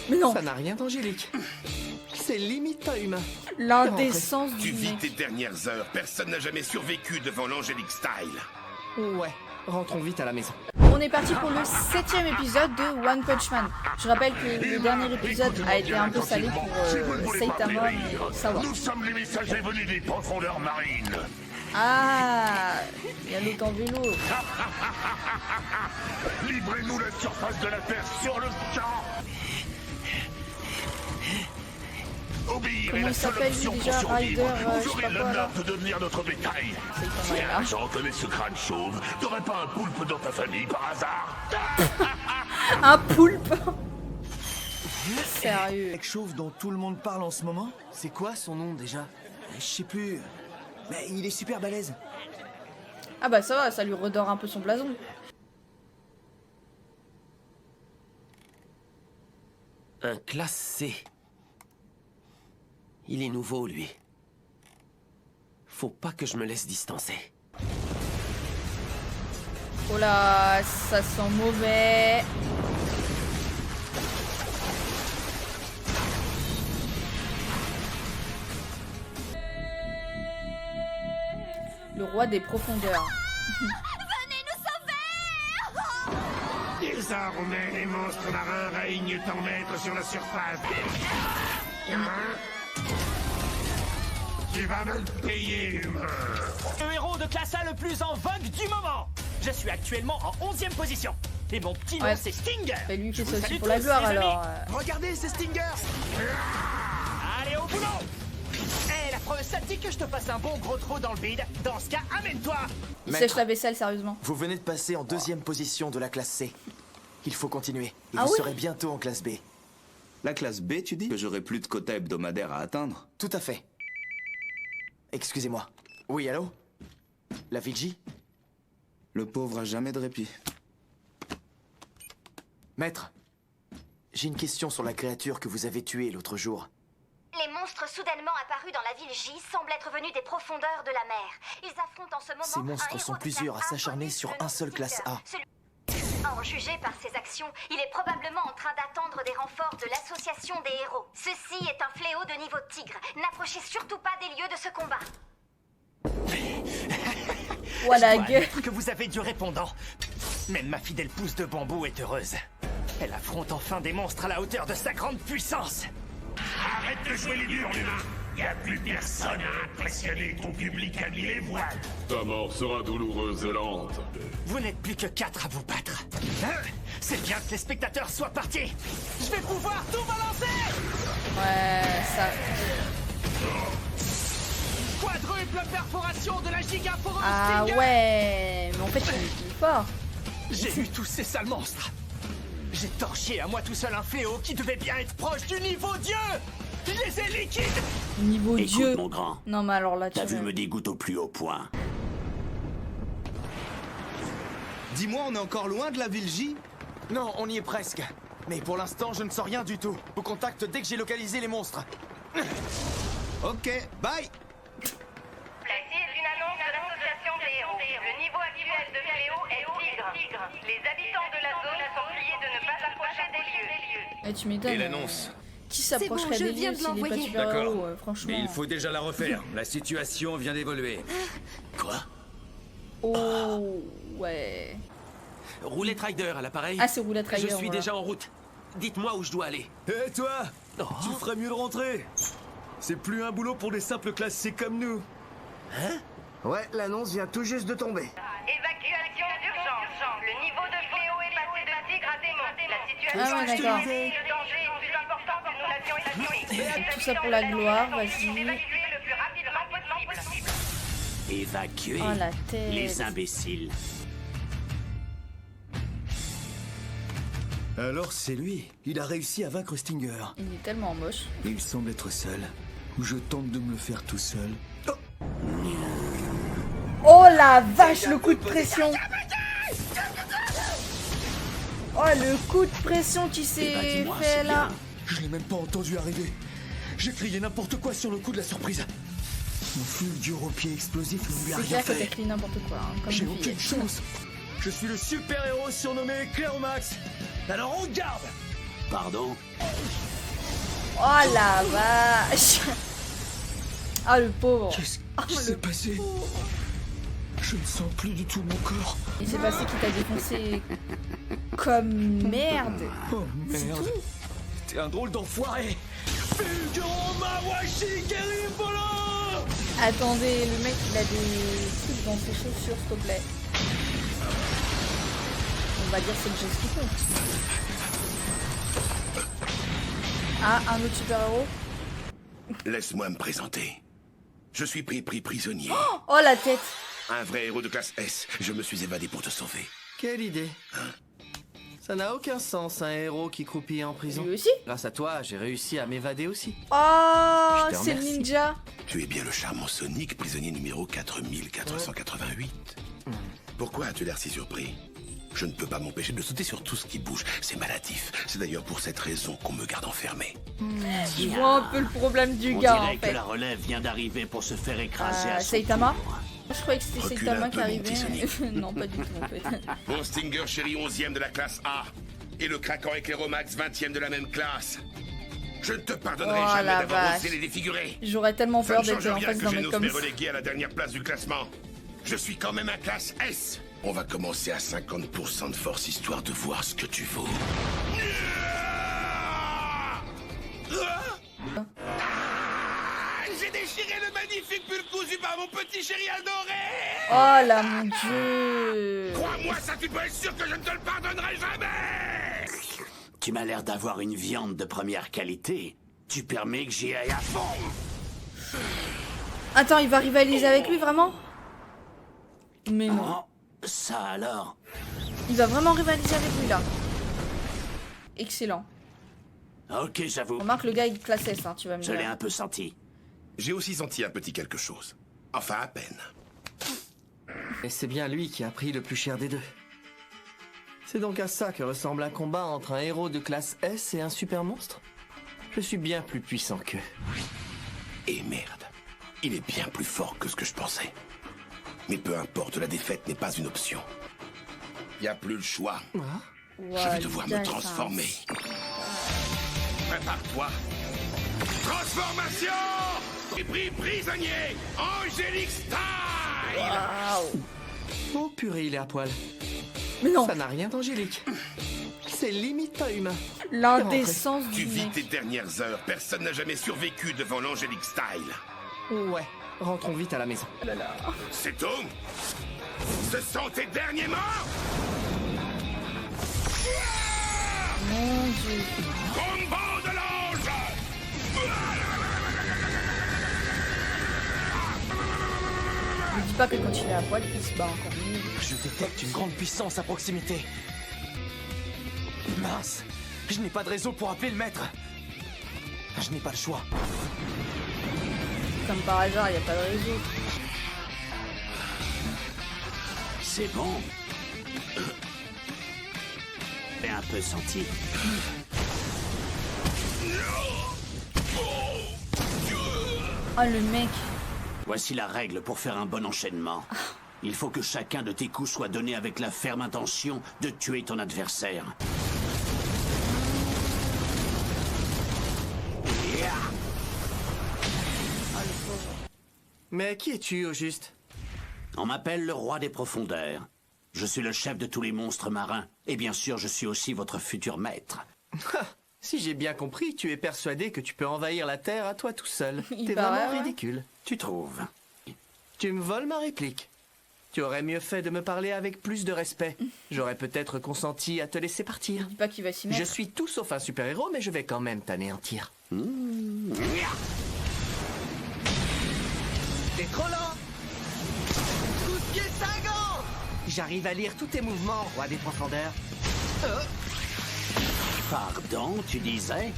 Mais non. Ça n'a rien d'angélique. C'est limite pas humain. L'indécence Tu du vis mec. tes dernières heures. Personne n'a jamais survécu devant l'Angélique Style. Ouais, rentrons vite à la maison. On est parti pour le 7e épisode de One Punch Man. Je rappelle que le dernier épisode a été un peu salé pour Saitama et Sawa. Nous sommes les messagers venus des profondeurs marines. Ah, il y a l'autre en vélo. Livrez-nous la surface de la Terre sur le champ. Obéir Comment est la il seule s'appelle, option lui, pour déjà, survivre. Ryder, Vous je sais aurez pas quoi, là. l'honneur de devenir notre bétail. Saitama est là. J'en connais ce crâne chauve. T'aurais pas un poulpe dans ta famille par hasard? Un poulpe. Sérieux. Mec chauve dont tout le monde parle en ce moment. C'est quoi son nom déjà? Je sais plus. Mais il est super balèze. Ah bah ça va, ça lui redore un peu son blason. Un classe C. Il est nouveau, lui. Faut pas que je me laisse distancer. Oh là, ça sent mauvais. Le roi des profondeurs. Désormais, les monstres marins règnent en maître sur la surface. Tu vas me le payer, humain. Le héros de classe A le plus en vogue du moment. Je suis actuellement en 11e position. Et mon petit nom, Ouais. c'est Stinger. Bah lui, il fait Je ça vous aussi salue pour la tous, gloire les amis. alors. Regardez, c'est Stinger. Allez, au boulot. Eh, la preuve, ça te dit que je te fasse un bon gros trou dans le vide. Dans ce cas, amène-toi. Il Maître. sèche la vaisselle, sérieusement. Vous venez de passer en 2e position de la classe C. Il faut continuer. Et Ah vous oui serez bientôt en classe B. La classe B, tu dis? Que j'aurai plus de quota hebdomadaire à atteindre? Tout à fait. Excusez-moi. Oui, allô? La Fidji? Le pauvre a jamais de répit. Maître, j'ai une question sur la créature que vous avez tuée l'autre jour. Les monstres soudainement apparus dans la ville J semblent être venus des profondeurs de la mer. Ils affrontent en ce moment Ces monstres un sont héros de plusieurs classe à s'acharner inconnu, sur le un nom seul de classe Stinger. A. À en juger par ses actions, il est probablement en train d'attendre des renforts de l'association des héros. Ceci est un fléau de niveau tigre. N'approchez surtout pas des lieux de ce combat. Voilà, Je dois gueule. admettre que vous avez du répondant. Même ma fidèle pousse de bambou est heureuse. Elle affronte enfin des monstres à la hauteur de sa grande puissance. Arrête de jouer les durs, humain. Y a plus personne à impressionner. Ton public a mis les voiles. Ta mort sera douloureuse et lente. Vous n'êtes plus que 4 à vous battre. Hein? C'est bien que les spectateurs soient partis. Je vais pouvoir tout balancer. Ouais, ça. Quadruple perforation de la gigaforeuse Ah Stinger. ouais, mais en fait, il est plus fort. J'ai vu tous ces sales monstres. J'ai torché à moi tout seul un fléau qui devait bien être proche du niveau Dieu. Je les ai liquides. Niveau Écoute, Dieu. mon grand, Non, mais alors là, tu t'as vu vois. me dégoûte au plus haut point. Dis-moi, on est encore loin de la ville J? Non, on y est presque. Mais pour l'instant, je ne sens rien du tout. Vous contacte dès que j'ai localisé les monstres. Ok, bye. Celle-ci est une annonce de l'association des héros. Le niveau actuel de fléau est tigre. Les habitants de la zone sont priés de ne pas approcher des lieux. Eh, tu m'étonnes. Et l'annonce? Qui s'approcherait C'est bon, des je viens lieux de s'il est pas l'envoyer. super D'accord. héros, franchement. Mais il faut déjà la refaire. La situation vient d'évoluer. Quoi? Oh, ouais. Roulette Rider à l'appareil? Ah, c'est Roulette Rider, Je suis voilà. déjà en route. Dites-moi où je dois aller. Et toi? Tu ferais mieux de rentrer. C'est plus un boulot pour des simples classes C comme nous. Hein? Ouais, l'annonce vient tout juste de tomber. Évacuation d'urgence. Le niveau de fléau est passé de tigre à démon. La situation Ah ouais, d'accord. Le danger est plus important que nous l'avions estimé. Tout ça pour la gloire, vas-y. Évacuer le plus rapidement possible. Évacuer Oh, la tête. les imbéciles. Alors c'est lui. Il a réussi à vaincre Stinger. Il est tellement moche. Et il semble être seul. Ou je tente de me le faire tout seul. Oh la vache, le coup de pression. Oh, le coup de pression qui Eh ben, s'est dis-moi, fait c'est là. bien. Je l'ai même pas entendu arriver. J'ai crié n'importe quoi sur le coup de la surprise. Mon fulgure au pied explosif ne lui a C'est rien clair que fait. t'écris n'importe quoi, hein, comme J'ai une fille. aucune chance. Je suis le super-héros surnommé Clairomax. Alors on garde. Pardon? Oh la vache. Ah le pauvre. Qu'est-ce qui s'est passé? Je ne sens plus du tout mon corps. Il s'est passé qu'il t'a défoncé comme merde. Oh merde. T'es un drôle d'enfoiré. Fulgurant Mawashi Keribolo. Attendez, le mec il a des trucs dans ses chaussures s'il te plaît. On va dire c'est le geste qui compte. Ah, un autre super-héros. Laisse-moi me présenter. Je suis pris prisonnier. Oh la tête. Un vrai héros de classe S. Je me suis évadé pour te sauver. Quelle idée. Ça n'a aucun sens, un héros qui croupit en prison. Lui aussi. Grâce à toi, j'ai réussi à m'évader aussi. Oh, Je te c'est le remercie. ninja. Tu es bien le charmant Sonic, prisonnier numéro 4488. Pourquoi as-tu l'air si surpris? Je ne peux pas m'empêcher de sauter sur tout ce qui bouge. C'est maladif. C'est d'ailleurs pour cette raison qu'on me garde enfermé. Je vois un peu le problème du On gars dirait en que fait. la relève vient d'arriver pour se faire écraser à son Saitama. tour. Je croyais que c'était Recule Saitama un qui peu, mon arrivait. petit Sonic. Non, pas du tout en fait. Mon Stinger chéri 11e de la classe A. Et le craquant Éclairomax 20e de la même classe. Je ne te pardonnerai Oh, jamais la d'avoir vache. osé les défigurer. J'aurais tellement Ça peur ne d'être change en rien face que d'un je mec n'ose comme me ça. reléguer à la dernière place du classement. Je suis quand même un classe S. On va commencer à 50% de force histoire de voir ce que tu vaux. J'ai déchiré le magnifique pull cousu par mon petit chéri adoré. Oh là mon dieu. Crois-moi, ça tu peux être sûr que je ne te le pardonnerai jamais. Tu m'as l'air d'avoir une viande de première qualité. Tu permets que j'y aille à fond. Attends, il va rivaliser avec lui vraiment? Mais non. Oh, ça alors. Il va vraiment rivaliser avec lui là. Excellent. Ok, j'avoue. Remarque le gars il classe S, hein, tu vas me Je l'ai dire. un peu senti. J'ai aussi senti un petit quelque chose. Enfin, à peine. Et c'est bien lui qui a pris le plus cher des deux. C'est donc à ça que ressemble un combat entre un héros de classe S et un super monstre? Je suis bien plus puissant qu'eux. Et merde, il est bien plus fort que ce que je pensais. Mais peu importe, la défaite n'est pas une option. Y a plus le choix. Je vais devoir me transformer. Prépare-toi. Transformation! Et pris prisonnier! Angélique Style! Waouh. Oh purée, il est à poil. Mais non. Ça n'a rien d'angélique. C'est limite pas humain. L'indécence Tu du vis mec. tes dernières heures. Personne n'a jamais survécu devant l'Angélique Style. Ouais, rentrons vite à la maison. C'est tout? Ce sont tes derniers morts? Mon dieu. Combo de l'ange! Ne dis pas que quand il est à poil, il se bat encore mieux. Je détecte une grande puissance à proximité. Mince, je n'ai pas de réseau pour appeler le maître. Je n'ai pas le choix. Comme par hasard, il n'y a pas de réseau. C'est bon. J'ai un peu senti. Oh le mec. Voici la règle pour faire un bon enchaînement. Il faut que chacun de tes coups soit donné avec la ferme intention de tuer ton adversaire. Mais qui es-tu au juste? On m'appelle le roi des profondeurs. Je suis le chef de tous les monstres marins. Et bien sûr, je suis aussi votre futur maître. Si j'ai bien compris, tu es persuadé que tu peux envahir la Terre à toi tout seul. Il T'es paraît, vraiment ouais. ridicule. Tu trouves? Tu me voles ma réplique. Tu aurais mieux fait de me parler avec plus de respect. J'aurais peut-être consenti à te laisser partir. Dis pas qu'il va s'y mettre. Je suis tout sauf un super-héros, mais je vais quand même t'anéantir. T'es trop lent! Coup de pied cingant! J'arrive à lire tous tes mouvements, roi des profondeurs. Pardon, tu disais?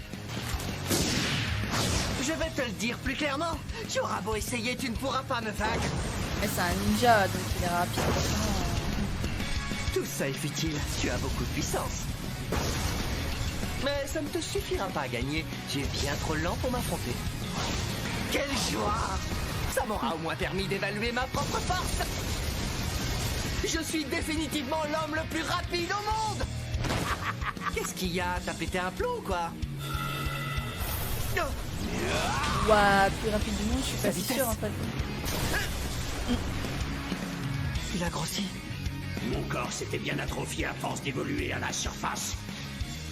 Je vais te le dire plus clairement. Tu auras beau essayer, tu ne pourras pas me vaincre. Mais c'est un ninja, donc il est rapide. Forcément. Tout ça est futile. Tu as beaucoup de puissance. Mais ça ne te suffira pas à gagner. Tu es bien trop lent pour m'affronter. Quelle joie! Ça m'aura au moins permis d'évaluer ma propre force. Je suis définitivement l'homme le plus rapide au monde. Qu'est-ce qu'il y a? T'as pété un plomb ou quoi? Ouah, plus rapide du monde, je suis pas si sûre en fait. Il a grossi. Mon corps s'était bien atrophié à force d'évoluer à la surface.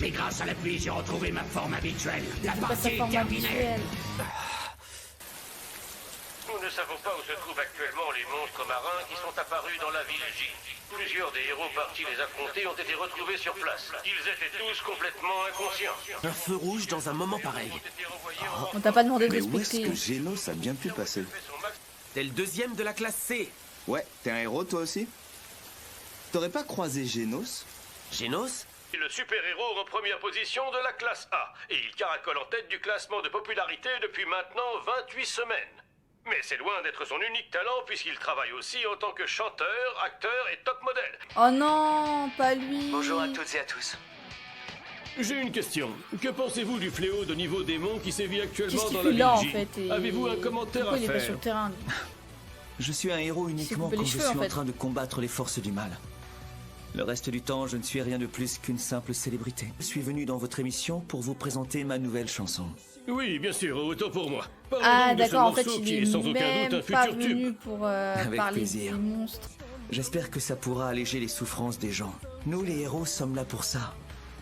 Mais grâce à la pluie, j'ai retrouvé ma forme habituelle. La C'est pas sa partie est forme terminée. habituelle. Nous ne savons pas où se trouvent actuellement les monstres marins qui sont apparus dans la ville J. Plusieurs des héros partis les affronter ont été retrouvés sur place. Ils étaient tous complètement inconscients. Un feu rouge dans un moment pareil. On t'a pas demandé de Mais où est-ce respecter. que Génos a bien pu passer? T'es le deuxième de la classe C. Ouais, t'es un héros toi aussi? T'aurais pas croisé Génos? Génos? Le super-héros en première position de la classe A. Et il caracole en tête du classement de popularité depuis maintenant 28 semaines. Mais c'est loin d'être son unique talent puisqu'il travaille aussi en tant que chanteur, acteur et top modèle. Oh non, pas lui. Bonjour à toutes et à tous. J'ai une question. Que pensez-vous du fléau de niveau démon qui sévit actuellement Qu'est-ce qu'il dans fait la là en ville J? fait et... Avez-vous un commentaire Pourquoi à il est pas sur faire? le terrain lui Je suis un héros s'est uniquement coupé quand les je cheveux, suis en en fait. train de combattre les forces du mal. Le reste du temps, je ne suis rien de plus qu'une simple célébrité. Je suis venu dans votre émission pour vous présenter ma nouvelle chanson. Oui, bien sûr, autant pour moi. Ah Parlez-nous de ce d'accord, en fait morceau il qui est est sans aucun même doute un pas futur tube. venu pour Avec parler plaisir. des monstres. J'espère que ça pourra alléger les souffrances des gens. Nous, les héros, sommes là pour ça.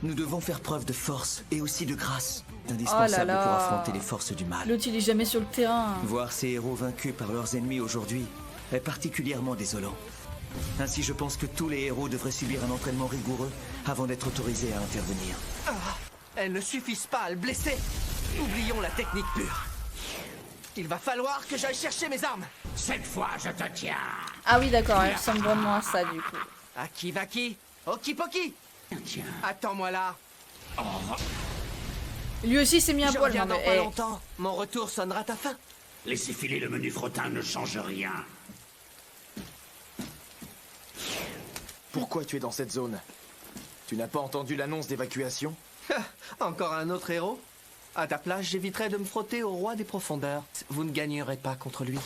Nous devons faire preuve de force et aussi de grâce. C'est indispensable là. pour affronter les forces du mal. L'autre il est jamais sur le terrain. Voir ces héros vaincus par leurs ennemis aujourd'hui est particulièrement désolant. Ainsi, je pense que tous les héros devraient subir un entraînement rigoureux avant d'être autorisés à intervenir. Elles ne suffisent pas à le blesser. Oublions la technique pure. Il va falloir que j'aille chercher mes armes. Cette fois, je te tiens. Ah oui d'accord, elle ressemble vraiment à ça du coup. À qui va qui? Okipoki. Tiens. Attends-moi là. Lui aussi s'est mis un Je poil. reviens Non, dans mais, pas eh, longtemps. Mon retour sonnera ta fin. Laissez filer le menu frottin ne change rien. Pourquoi tu es dans cette zone? Tu n'as pas entendu l'annonce d'évacuation? Encore un autre héros? À ta place, j'éviterai de me frotter au roi des profondeurs. Vous ne gagnerez pas contre lui.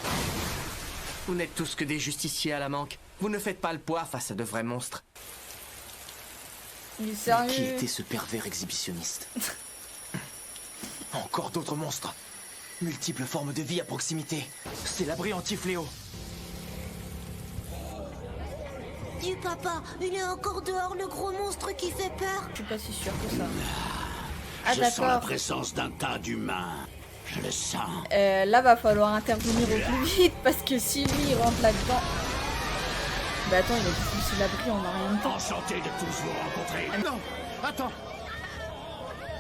Vous n'êtes tous que des justiciers à la manque. Vous ne faites pas le poids face à de vrais monstres. il est sérieux. Qui était ce pervers exhibitionniste? Encore d'autres monstres. Multiples formes de vie à proximité. C'est l'abri anti-fléau. Du papa, il est encore dehors le gros monstre qui fait peur. Je suis pas si sûre que ça. Ah Je sens la d'accord. présence d'un tas d'humains. Je le sens. Là va falloir intervenir au plus vite parce que si lui il rentre là-dedans. Bah attends, il a poussé l'abri en a rien de temps. Enchanté de tous vous rencontrer. Non, attends.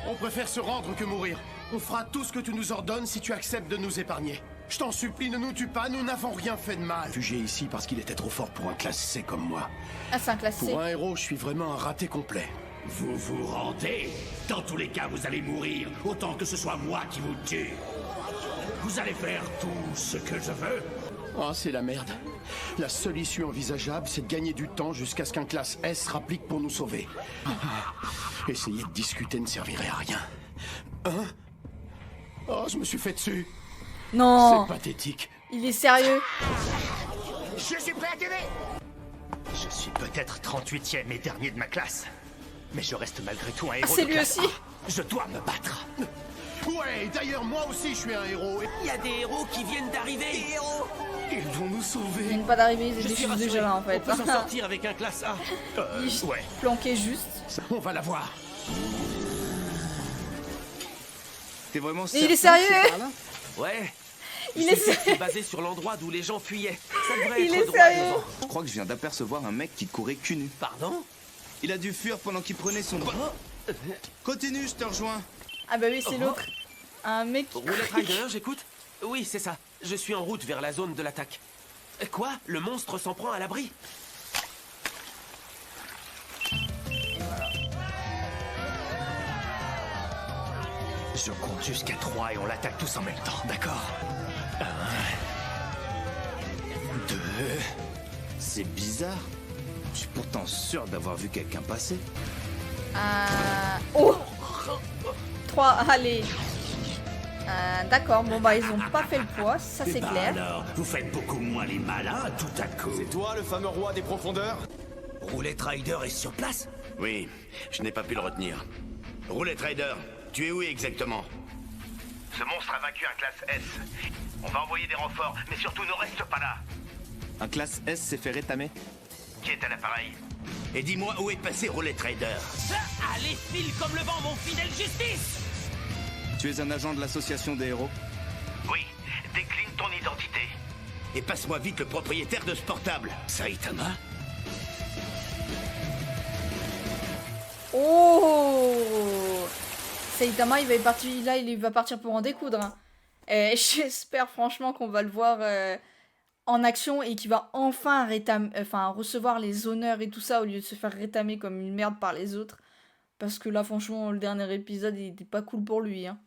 On préfère se rendre que mourir. On fera tout ce que tu nous ordonnes si tu acceptes de nous épargner. Je t'en supplie, ne nous tue pas, nous n'avons rien fait de mal. Réfugié ici parce qu'il était trop fort pour un classe C comme moi. Ah c'est un classe C. Pour un héros, je suis vraiment un raté complet. Vous vous rendez? Dans tous les cas, vous allez mourir, autant que ce soit moi qui vous tue. Vous allez faire tout ce que je veux. Oh, c'est la merde. La seule issue envisageable, c'est de gagner du temps jusqu'à ce qu'un classe S rapplique pour nous sauver. Essayer de discuter ne servirait à rien. Hein? Oh, je me suis fait dessus. Non. C'est pathétique. Il est sérieux. Je suis prêt à tirer. Je suis peut-être 38e et dernier de ma classe. Mais je reste malgré tout un héros. Ah c'est de lui classe aussi. A. Je dois me battre. Ouais, d'ailleurs, moi aussi, je suis un héros. Il y a des héros qui viennent d'arriver. Ils vont nous sauver. Ils viennent pas d'arriver, ils Je étaient suis juste rassuré. déjà là en fait. On peut s'en sortir avec un classe A. Ils Ouais. planquaient juste. On va la voir. T'es vraiment Mais il est certain que sérieux. c'est par là? Ouais. Il est C'est sérieux. basé sur l'endroit d'où les gens fuyaient. Ça devrait Il être est droit sérieux. devant. Je crois que je viens d'apercevoir un mec qui courait cul nu. Pardon? Il a dû fuir pendant qu'il prenait son... Continue, je te rejoins. Ah bah oui c'est l'autre. Un mec qui Roulette Rider, j'écoute? Oui, c'est ça. Je suis en route vers la zone de l'attaque. Quoi? Le monstre s'en prend à l'abri? Je compte jusqu'à 3 et on l'attaque tous en même temps, d'accord? 1, 2... C'est bizarre. Je suis pourtant sûr d'avoir vu quelqu'un passer. Oh 3, allez. D'accord, bon bah ils ont pas fait le poids, ça c'est Eh ben clair. alors, vous faites beaucoup moins les malins tout à coup. C'est toi le fameux roi des profondeurs? Roulette Rider est sur place? Oui, je n'ai pas pu le retenir. Roulette Rider, tu es où exactement? Ce monstre a vaincu un classe S. On va envoyer des renforts, mais surtout ne reste pas là. Un classe S s'est fait rétamer. Qui est à l'appareil? Et dis-moi où est passé Roulette Trader. Allez, file comme le vent, mon fidèle justice! Tu es un agent de l'association des héros? Oui, décline ton identité. Et passe-moi vite le propriétaire de ce portable. Saitama? Oh, Saitama, il va partir pour en découdre. Hein. Et j'espère franchement qu'on va le voir en action et qu'il va enfin recevoir les honneurs et tout ça au lieu de se faire rétamer comme une merde par les autres. Parce que là, franchement, le dernier épisode, il était pas cool pour lui. Hein.